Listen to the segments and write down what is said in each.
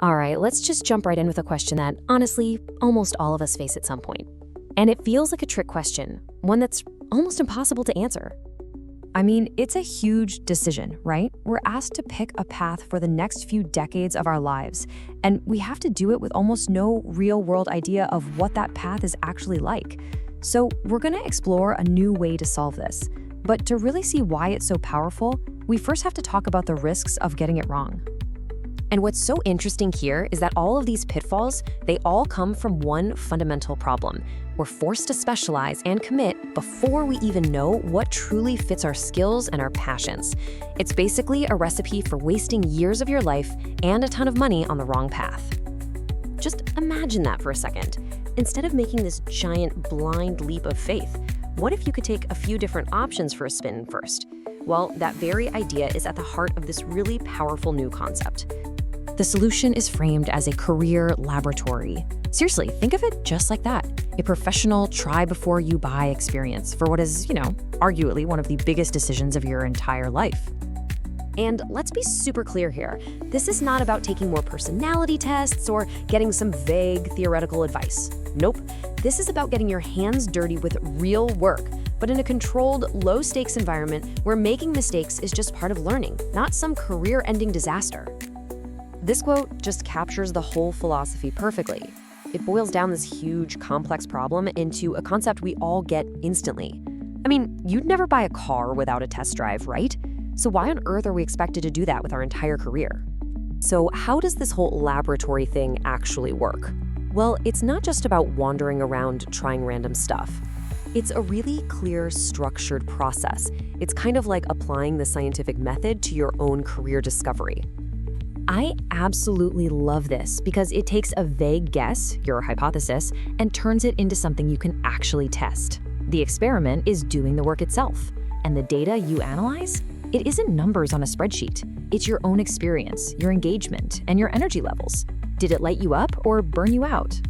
All right, let's just jump right in with a question that, honestly, almost all of us face at some point. And it feels like a trick question, one that's almost impossible to answer. I mean, it's a huge decision, right? We're asked to pick a path for the next few decades of our lives, and we have to do it with almost no real-world idea of what that path is actually like. So we're going to explore a new way to solve this. But to really see why it's so powerful, we first have to talk about the risks of getting it wrong. And what's so interesting here is that all of these pitfalls, they all come from one fundamental problem. We're forced to specialize and commit before we even know what truly fits our skills and our passions. It's basically a recipe for wasting years of your life and a ton of money on the wrong path. Just imagine that for a second. Instead of making this giant blind leap of faith, what if you could take a few different options for a spin first? Well, that very idea is at the heart of this really powerful new concept. The solution is framed as a career laboratory. Seriously, think of it just like that. A professional try-before-you-buy experience for what is, arguably one of the biggest decisions of your entire life. And let's be super clear here. This is not about taking more personality tests or getting some vague theoretical advice. Nope. This is about getting your hands dirty with real work, but in a controlled, low-stakes environment where making mistakes is just part of learning, not some career-ending disaster. This quote just captures the whole philosophy perfectly. It boils down this huge, complex problem into a concept we all get instantly. I mean, you'd never buy a car without a test drive, right? So why on earth are we expected to do that with our entire career? So how does this whole laboratory thing actually work? Well, it's not just about wandering around trying random stuff. It's a really clear, structured process. It's kind of like applying the scientific method to your own career discovery. I absolutely love this because it takes a vague guess, your hypothesis, and turns it into something you can actually test. The experiment is doing the work itself, and the data you analyze, it isn't numbers on a spreadsheet. It's your own experience, your engagement, and your energy levels. Did it light you up or burn you out?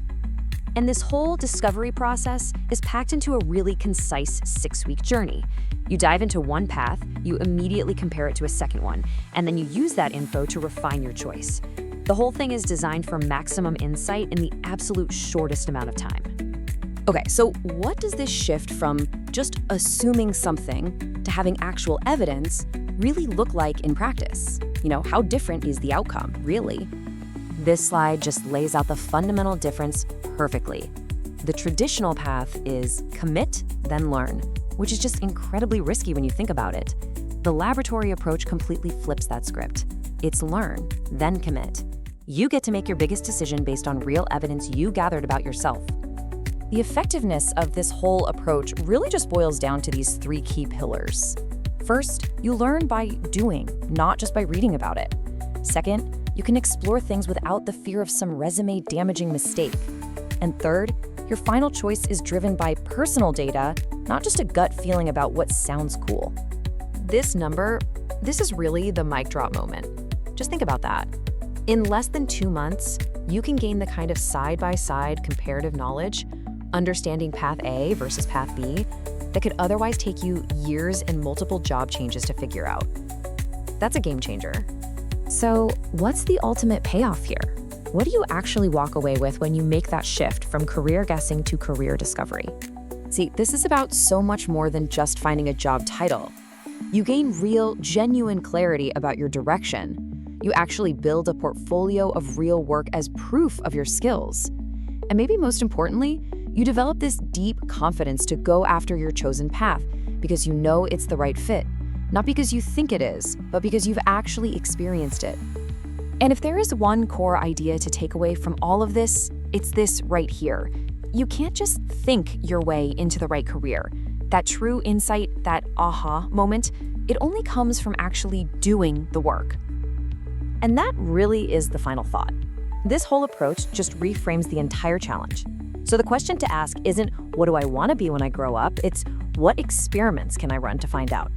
And this whole discovery process is packed into a really concise 6-week journey. You dive into one path, you immediately compare it to a second one, and then you use that info to refine your choice. The whole thing is designed for maximum insight in the absolute shortest amount of time. Okay, so what does this shift from just assuming something to having actual evidence really look like in practice? How different is the outcome, really? This slide just lays out the fundamental difference perfectly. The traditional path is commit, then learn, which is just incredibly risky when you think about it. The laboratory approach completely flips that script. It's learn, then commit. You get to make your biggest decision based on real evidence you gathered about yourself. The effectiveness of this whole approach really just boils down to these 3 key pillars. First, you learn by doing, not just by reading about it. Second, you can explore things without the fear of some resume-damaging mistake. And third, your final choice is driven by personal data, not just a gut feeling about what sounds cool. This is really the mic drop moment. Just think about that. In less than 2 months, you can gain the kind of side-by-side comparative knowledge, understanding path A versus path B, that could otherwise take you years and multiple job changes to figure out. That's a game changer. So, what's the ultimate payoff here? What do you actually walk away with when you make that shift from career guessing to career discovery? See, this is about so much more than just finding a job title. You gain real, genuine clarity about your direction. You actually build a portfolio of real work as proof of your skills. And maybe most importantly, you develop this deep confidence to go after your chosen path because you know it's the right fit. Not because you think it is, but because you've actually experienced it. And if there is one core idea to take away from all of this, it's this right here. You can't just think your way into the right career. That true insight, that aha moment, it only comes from actually doing the work. And that really is the final thought. This whole approach just reframes the entire challenge. So the question to ask isn't, what do I want to be when I grow up? It's, what experiments can I run to find out?